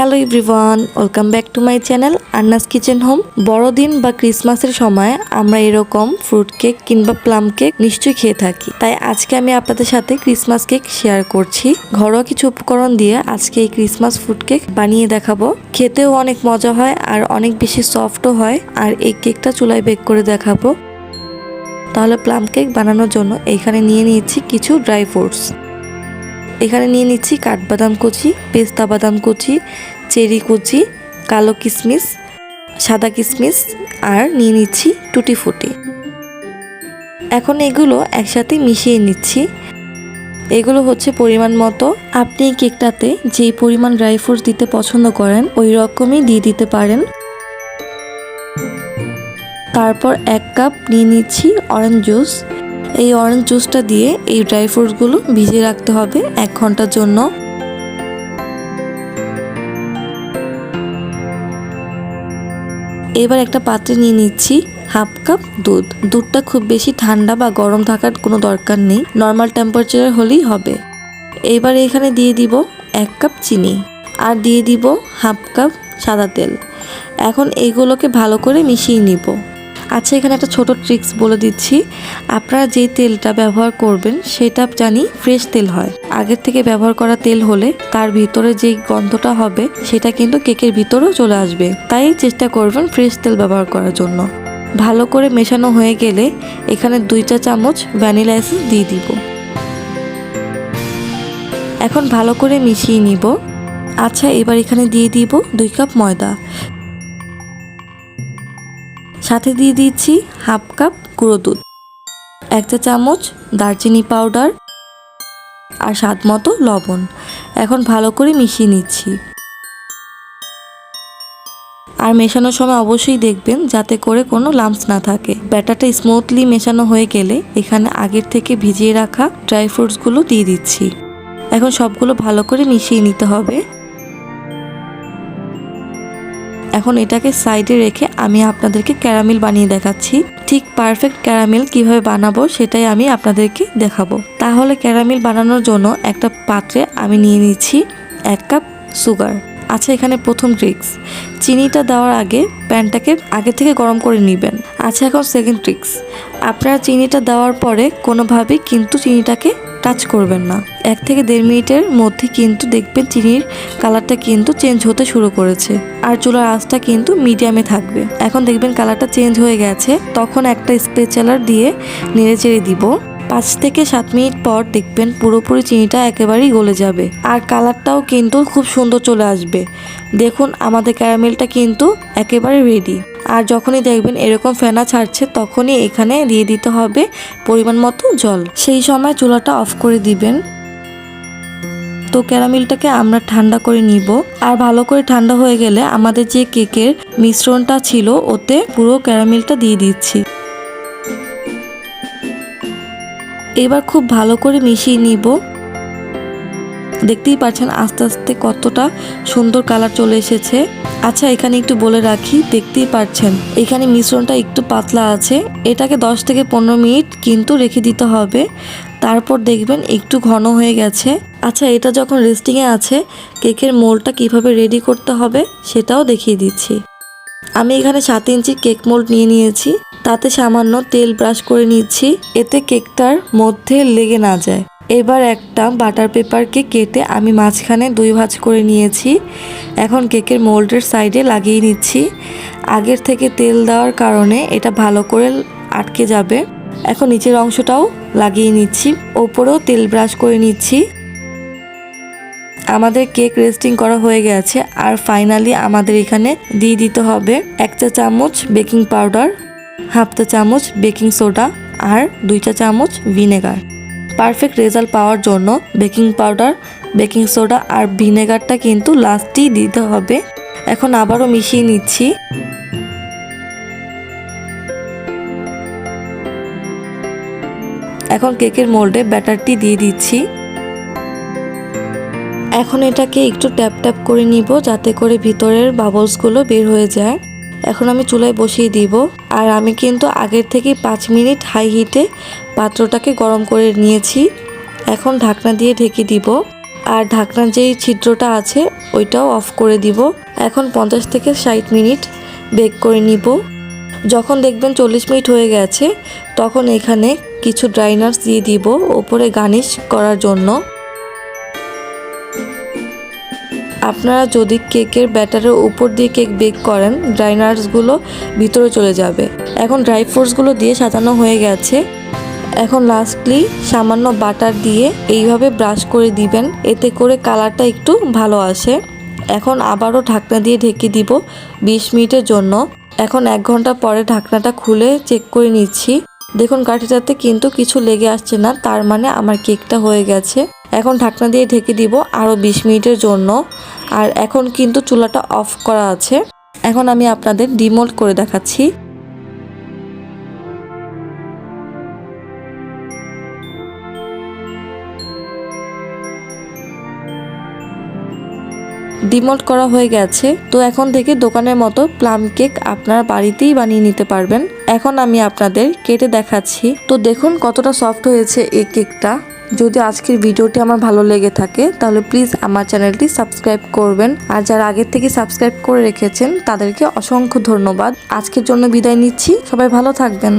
Hello everyone, welcome back to my channel Anna's kitchen home. বড়দিন বা ক্রিসমাসের সময় আমরা এরকম ফ্রুট কেক কিংবা প্লাম কেক নিশ্চয়ই খেয়ে থাকি। তাই আজকে আমি আপনাদের সাথে ক্রিসমাস কেক শেয়ার করছি। ঘরোয়া কিছু উপকরণ দিয়ে আজকে এই ক্রিসমাস ফ্রুট কেক বানিয়ে দেখাবো। খেতেও অনেক মজা হয় আর অনেক বেশি সফটও হয়। আর এই কেকটা চুলায় বেক করে দেখাবো। তাহলে প্লাম কেক বানানোর জন্য এখানে নিয়ে নিচ্ছি কিছু ড্রাই ফ্রুটস। এখানে নিয়ে নিচ্ছি কাঠবাদাম কুচি, পেস্তা বাদাম কুচি, চেরি কুচি, কালো কিশমিশ, সাদা কিশমিশ আর নিয়ে নিচ্ছি টুটি ফুটি। এখন এগুলো একসাথে মিশিয়ে নিচ্ছি। এগুলো হচ্ছে পরিমাণ মতো। আপনি কেকটাতে যেই পরিমাণ ড্রাই ফ্রুটস দিতে পছন্দ করেন ওই রকমই দিয়ে দিতে পারেন। তারপর 1 কাপ নিয়ে নিচ্ছি অরেঞ্জ জুস। এই অরেঞ্জ জুসটা দিয়ে এই ড্রাই ফ্রুটসগুলো ভিজিয়ে রাখতে হবে 1 ঘন্টার জন্য। এবার একটা পাত্রে নিয়ে নিচ্ছি 1/2 কাপ দুধ। দুধটা খুব বেশি ঠান্ডা বা গরম থাকার কোনো দরকার নেই, নর্মাল টেম্পারেচারে হলেই হবে। এবার এখানে দিয়ে দিব 1 কাপ চিনি আর দিয়ে দিব 1/2 কাপ সাদা তেল। এখন এইগুলোকে ভালো করে মিশিয়ে নিব। আচ্ছা, এখানে একটা ছোট ট্রিক্স বলে দিচ্ছি। আপনারা যেই তেলটা ব্যবহার করবেন সেটা জানি ফ্রেশ তেল হয়। আগের থেকে ব্যবহার করা তেল হলে তার ভিতরে যেই গন্ধটা হবে সেটা কিন্তু কেকের ভিতরেও চলে আসবে। তাই চেষ্টা করবেন ফ্রেশ তেল ব্যবহার করার জন্য। ভালো করে মেশানো হয়ে গেলে এখানে 2 চা চামচ ভ্যানিলা এসেন্স দিয়ে দিব। এখন ভালো করে মিশিয়ে নিব। আচ্ছা, এবার এখানে দিয়ে দিব 2 কাপ ময়দা। সাথে দিয়ে দিচ্ছি 1/2 কাপ গুঁড়ো দুধ, 1 চা চামচ দারচিনি পাউডার আর স্বাদ মতো লবণ। এখন ভালো করে মিশিয়ে নিচ্ছি। আর মেশানোর সময় অবশ্যই দেখবেন যাতে করে কোনো লাম্পস না থাকে। ব্যাটারটা স্মুথলি মেশানো হয়ে গেলে এখানে আগের থেকে ভিজিয়ে রাখা ড্রাই ফ্রুটসগুলো দিয়ে দিচ্ছি। এখন সবগুলো ভালো করে মিশিয়ে নিতে হবে। এখন এটাকে সাইডে রেখে আমি আপনাদেরকে ক্যারামেল বানিয়ে দেখাচ্ছি। ঠিক পারফেক্ট ক্যারামেল কিভাবে বানাবো সেটাই আমি আপনাদেরকে দেখাবো। তাহলে ক্যারামেল বানানোর জন্য একটা পাত্রে আমি নিয়ে নিচ্ছি 1 কাপ সুগার। আচ্ছা, এখানে প্রথম ট্রিক্স, চিনিটা দেওয়ার আগে প্যানটাকে আগে থেকে গরম করে নেবেন। আচ্ছা, এখন সেকেন্ড ট্রিক্স, আপনারা চিনিটা দেওয়ার পরে কোনোভাবেই কিন্তু চিনিটাকে টাচ করবেন না। 1 থেকে 1.5 মিনিটের মধ্যে কিন্তু দেখবেন চিনির কালারটা কিন্তু চেঞ্জ হতে শুরু করেছে। আর চুলার আঁচটা কিন্তু মিডিয়ামে থাকবে। এখন দেখবেন কালারটা চেঞ্জ হয়ে গেছে, তখন একটা স্প্যাচুলার দিয়ে নেড়ে চেড়ে দিব। 5 থেকে 7 মিনিট পর দেখবেন পুরোপুরি চিনিটা একেবারেই গলে যাবে আর কালারটাও কিন্তু খুব সুন্দর চলে আসবে। দেখুন আমাদের ক্যারামেলটা কিন্তু একেবারে রেডি। আর যখনই দেখবেন এরকম ফেনা ছাড়ছে তখনই এখানে দিয়ে দিতে হবে পরিমাণ মতো জল। সেই সময় চুলাটা অফ করে দিবেন। তো ক্যারামেলটাকে আমরা ঠান্ডা করে নিব। আর ভালো করে ঠান্ডা হয়ে গেলে আমাদের যে কেকের মিশ্রণটা ছিল ওতে পুরো ক্যারামেলটা দিয়ে দিচ্ছি। এবার খুব ভালো করে মিশিয়ে নিব। দেখতেই পাচ্ছেন আস্তে আস্তে কতটা সুন্দর কালার চলে এসেছে। আচ্ছা, এখানে একটু বলে রাখি, দেখতেই পাচ্ছেন এখানে মিশ্রণটা একটু পাতলা আছে। এটাকে 10 থেকে 15 মিনিট কিন্তু রেখে দিতে হবে। তারপর দেখবেন একটু ঘন হয়ে গেছে। আচ্ছা, এটা যখন রেস্টিংয়ে আছে কেকের মোল্ডটা কিভাবে রেডি করতে হবে সেটাও দেখিয়ে দিচ্ছি। আমি এখানে 7 ইঞ্চি কেক মোল্ড নিয়ে নিয়েছি। তাতে সামান্য তেল ব্রাশ করে নিচ্ছি, এতে কেকটার মধ্যে লেগে না যায়। এবার একটা বাটার পেপারকে কেটে আমি মাঝখানে 2 ভাঁজ করে নিয়েছি। এখন কেকের মোল্ডের সাইডে লাগিয়ে নিচ্ছি। আগের থেকে তেল দেওয়ার কারণে এটা ভালো করে আটকে যাবে। এখন নিচের অংশটাও লাগিয়ে নিচ্ছি, ওপরেও তেল ব্রাশ করে নিচ্ছি। আমাদের কেক রেস্টিং করা হয়ে গেছে। আর ফাইনালি আমাদের এখানে দিয়ে দিতে হবে 1 চা চামচ বেকিং পাউডার, 1/2 চা চামচ বেকিং সোডা আর 2 চা চামচ ভিনেগার। পারফেক্ট রেজাল্ট পাওয়ার জন্য বেকিং পাউডার, বেকিং সোডা আর ভিনেগারটা কিন্তু লাস্টেই দিতে হবে। এখন আবারও মিশিয়ে নিচ্ছি। এখন কেকের মোল্ডে ব্যাটারটি দিয়ে দিচ্ছি। এখন এটাকে একটু ট্যাপ ট্যাপ করে নিব যাতে করে ভিতরের বাবলসগুলো বের হয়ে যায়। এখন আমি চুলায় বসিয়ে দিব। আর আমি কিন্তু আগের থেকে 5 মিনিট হাই হিটে পাত্রটাকে গরম করে নিয়েছি। এখন ঢাকনা দিয়ে ঢেকে দিব। আর ঢাকনার যেই ছিদ্রটা আছে ওইটাও অফ করে দিব। এখন 50 থেকে 60 মিনিট বেক করে নিব। যখন দেখবেন 40 মিনিট হয়ে গেছে তখন এখানে কিছু ড্রাই নাটস দিয়ে দিব উপরে গার্নিশ করার জন্য। আপনারা যদি কেকের ব্যাটারের উপর দিয়ে কেক বেক করেন ড্রাই নাটসগুলো ভিতরে চলে যাবে। এখন ড্রাই ফ্রুটসগুলো দিয়ে সাজানো হয়ে গেছে। এখন লাস্টলি সামান্য বাটার দিয়ে এইভাবে ব্রাশ করে দিবেন, এতে করে কালারটা একটু ভালো আসে। এখন আবারও ঢাকনা দিয়ে ঢেকে দিব 20 মিনিটের জন্য। এখন 1 ঘন্টা পরে ঢাকনাটা খুলে চেক করে নিচ্ছি। দেখুন কাঠিটাতে কিন্তু কিছু লেগে আসছে না, তার মানে আমার কেকটা হয়ে গেছে। এখন ঢাকনা দিয়ে ঢেকে দিব আরও 20 মিনিটের জন্য। আর এখন কিন্তু চুলাটা অফ করা আছে। এখন আমি আপনাদের ডিমোল্ড করে দেখাচ্ছি। ডিমোল্ড করা হয়ে গেছে। তো এখন থেকে দোকানের মতো প্লাম কেক আপনারা বাড়িতেই বানিয়ে নিতে পারবেন। এখন আমি আপনাদের কেটে দেখাচ্ছি। তো দেখুন কতটা সফট হয়েছে এই কেকটা। যদি আজকের ভিডিওটি আমার ভালো লেগে থাকে তাহলে প্লিজ আমার চ্যানেলটি সাবস্ক্রাইব করবেন। আর যারা আগের থেকে সাবস্ক্রাইব করে রেখেছেন তাদেরকে অসংখ্য ধন্যবাদ। আজকের জন্য বিদায় নিচ্ছি। সবাই ভালো থাকবেন।